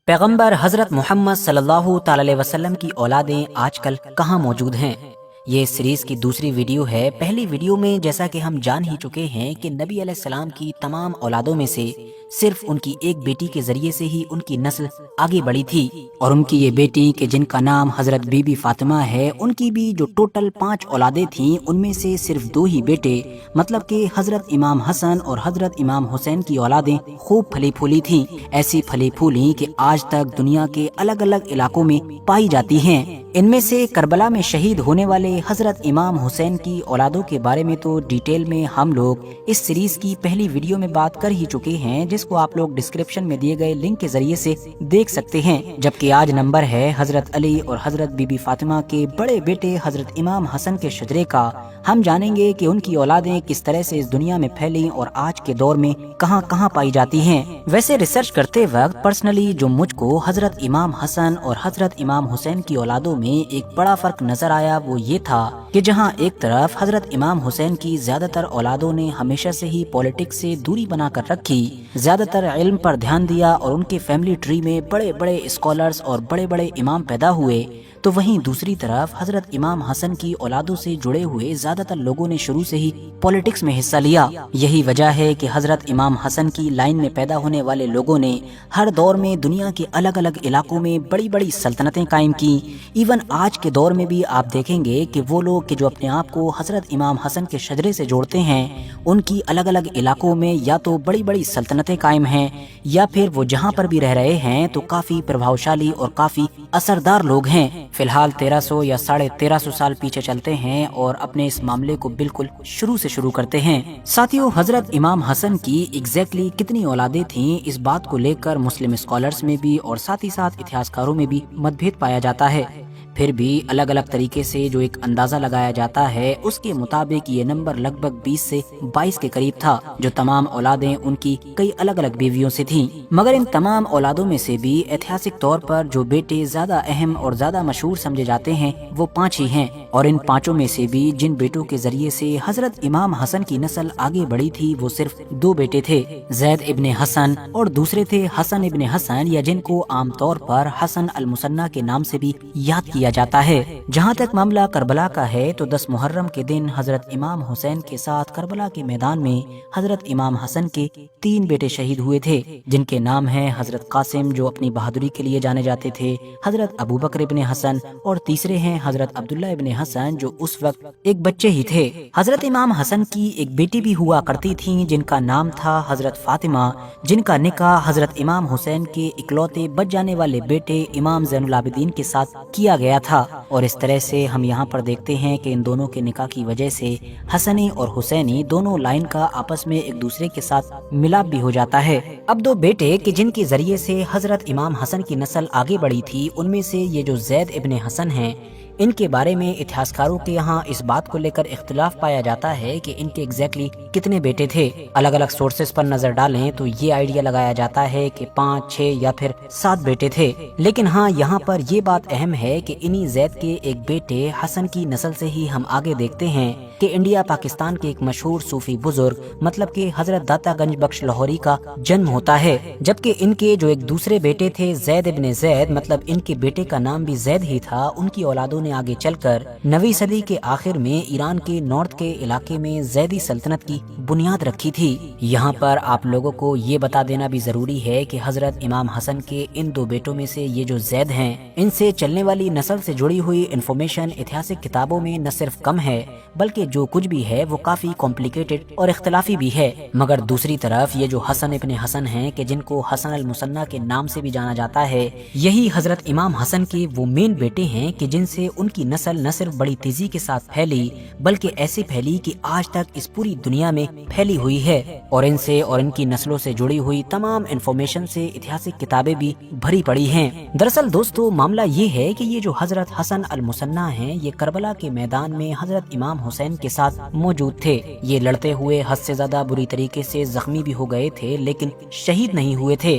پیغمبر حضرت محمد صلی اللہ تعالی علیہ وسلم کی اولادیں آج کل کہاں موجود ہیں؟ یہ سیریز کی دوسری ویڈیو ہے۔ پہلی ویڈیو میں جیسا کہ ہم جان ہی چکے ہیں کہ نبی علیہ السلام کی تمام اولادوں میں سے صرف ان کی ایک بیٹی کے ذریعے سے ہی ان کی نسل آگے بڑھی تھی، اور ان کی یہ بیٹی کہ جن کا نام حضرت بی بی فاطمہ ہے، ان کی بھی جو ٹوٹل 5 اولادیں تھیں، ان میں سے صرف 2 ہی بیٹے، مطلب کہ حضرت امام حسن اور حضرت امام حسین کی اولادیں خوب پھلی پھولی تھیں، ایسی پھلی پھولی کہ آج تک دنیا کے الگ الگ علاقوں میں پائی جاتی ہیں۔ ان میں سے کربلا میں شہید ہونے والے حضرت امام حسین کی اولادوں کے بارے میں تو ڈیٹیل میں ہم لوگ اس سیریز کی پہلی ویڈیو میں بات کر ہی چکے ہیں، جس کو آپ لوگ ڈسکرپشن میں دیے گئے لنک کے ذریعے سے دیکھ سکتے ہیں۔ جبکہ آج نمبر ہے حضرت علی اور حضرت بی بی فاطمہ کے بڑے بیٹے حضرت امام حسن کے شجرے کا۔ ہم جانیں گے کہ ان کی اولادیں کس طرح سے اس دنیا میں پھیلی اور آج کے دور میں کہاں کہاں پائی جاتی ہیں۔ ویسے ریسرچ کرتے وقت پرسنلی جو مجھ کو حضرت امام حسن اور حضرت امام حسین کی اولادوں میں ایک بڑا فرق نظر آیا، وہ یہ تھا کہ جہاں ایک طرف حضرت امام حسین کی زیادہ تر اولادوں نے ہمیشہ سے ہی پولیٹکس سے دوری بنا کر رکھی، زیادہ تر علم پر دھیان دیا اور ان کے فیملی ٹری میں بڑے بڑے اسکالرز اور بڑے بڑے امام پیدا ہوئے، تو وہیں دوسری طرف حضرت امام حسن کی اولادوں سے جڑے ہوئے زیادہ تر لوگوں نے شروع سے ہی پولیٹکس میں حصہ لیا۔ یہی وجہ ہے کہ حضرت امام حسن کی لائن میں پیدا ہونے والے لوگوں نے ہر دور میں دنیا کے الگ الگ علاقوں میں بڑی بڑی سلطنتیں قائم کی۔ ایون آج کے دور میں بھی آپ دیکھیں گے کہ وہ لوگ کہ جو اپنے آپ کو حضرت امام حسن کے شجرے سے جوڑتے ہیں، ان کی الگ الگ علاقوں میں یا تو بڑی بڑی سلطنتیں قائم ہیں، یا پھر وہ جہاں پر بھی رہ رہے ہیں تو کافی پربھاوشالی اور کافی اثردار لوگ ہیں۔ فی الحال 1300 یا 1350 سال پیچھے چلتے ہیں اور اپنے اس معاملے کو بالکل شروع سے شروع کرتے ہیں۔ ساتھیوں، حضرت امام حسن کی ایگزیکٹلی کتنی اولادیں تھیں، اس بات کو لے کر مسلم اسکالرز میں بھی اور ساتھ ہی ساتھ اتہاسکاروں میں بھی متبھید پایا جاتا ہے۔ پھر بھی الگ الگ طریقے سے جو ایک اندازہ لگایا جاتا ہے، اس کے مطابق یہ نمبر لگ بھگ 20 سے 22 کے قریب تھا، جو تمام اولادیں ان کی کئی الگ الگ بیویوں سے تھیں۔ مگر ان تمام اولادوں میں سے بھی ایتہاسک طور پر جو بیٹے زیادہ اہم اور زیادہ مشہور سمجھے جاتے ہیں وہ 5 ہی ہیں، اور ان 5 میں سے بھی جن بیٹوں کے ذریعے سے حضرت امام حسن کی نسل آگے بڑھی تھی وہ صرف 2 بیٹے تھے، زید ابن حسن اور دوسرے تھے حسن ابن حسن، یا جن کو عام طور پر حسن المثنی کے نام سے بھی یاد کیا جاتا ہے۔ جہاں تک معاملہ کربلا کا ہے تو 10 محرم کے دن حضرت امام حسین کے ساتھ کربلا کے میدان میں حضرت امام حسن کے 3 بیٹے شہید ہوئے تھے، جن کے نام ہیں حضرت قاسم جو اپنی بہادری کے لیے جانے جاتے تھے، حضرت ابوبکر ابن حسن، اور تیسرے ہیں حضرت عبداللہ ابن حسن جو اس وقت ایک بچے ہی تھے۔ حضرت امام حسن کی ایک بیٹی بھی ہوا کرتی تھی جن کا نام تھا حضرت فاطمہ، جن کا نکاح حضرت امام حسین کے اکلوتے بچ جانے والے بیٹے امام زین العابدین کے ساتھ کیا گیا تھا، اور اس طرح سے ہم یہاں پر دیکھتے ہیں کہ ان دونوں کے نکاح کی وجہ سے حسنی اور حسینی دونوں لائن کا آپس میں ایک دوسرے کے ساتھ ملاپ بھی ہو جاتا ہے۔ اب 2 بیٹے کہ جن کے ذریعے سے حضرت امام حسن کی نسل آگے بڑھی تھی، ان میں سے یہ جو زید ابن حسن ہیں، ان کے بارے میں اتہاسکاروں کے یہاں اس بات کو لے کر اختلاف پایا جاتا ہے کہ ان کے ایگزیکٹلی کتنے بیٹے تھے۔ الگ الگ سورسز پر نظر ڈالیں تو یہ آئیڈیا لگایا جاتا ہے کہ 5، 6 یا پھر 7 بیٹے تھے، لیکن ہاں یہاں پر یہ بات اہم ہے کہ انہی زید کے ایک بیٹے حسن کی نسل سے ہی ہم آگے دیکھتے ہیں کہ انڈیا پاکستان کے ایک مشہور صوفی بزرگ مطلب کہ حضرت داتا گنج بخش لاہوری کا جنم ہوتا ہے، جبکہ ان کے جو ایک دوسرے بیٹے تھے زید ابن زید، مطلب ان کے بیٹے کا نام بھی زید ہی تھا، ان کی اولادوں نے آگے چل کر 9ویں صدی کے آخر میں ایران کے نارتھ کے علاقے میں زیدی سلطنت کی بنیاد رکھی تھی۔ یہاں پر آپ لوگوں کو یہ بتا دینا بھی ضروری ہے کہ حضرت امام حسن کے ان 2 بیٹوں میں سے یہ جو زید ہیں، ان سے چلنے والی نسل سے جڑی ہوئی انفارمیشن اتہاسک کتابوں میں نہ صرف کم ہے بلکہ جو کچھ بھی ہے وہ کافی کمپلیکیٹڈ اور اختلافی بھی ہے۔ مگر دوسری طرف یہ جو حسن ابن حسن ہیں کہ جن کو حسن المثنی کے نام سے بھی جانا جاتا ہے، یہی حضرت امام حسن کے وہ مین بیٹے ہیں کہ جن سے ان کی نسل نہ صرف بڑی تیزی کے ساتھ پھیلی بلکہ ایسے پھیلی کہ آج تک اس پوری دنیا میں پھیلی ہوئی ہے، اور ان سے اور ان کی نسلوں سے جڑی ہوئی تمام انفارمیشن سے اتہاسک کتابیں بھی بھری پڑی ہیں۔ دراصل دوستو معاملہ یہ ہے کہ یہ جو حضرت حسن المثنی ہیں، یہ کربلا کے میدان میں حضرت امام حسین کے ساتھ موجود تھے۔ یہ لڑتے ہوئے حد سے زیادہ بری طریقے سے زخمی بھی ہو گئے تھے لیکن شہید نہیں ہوئے تھے،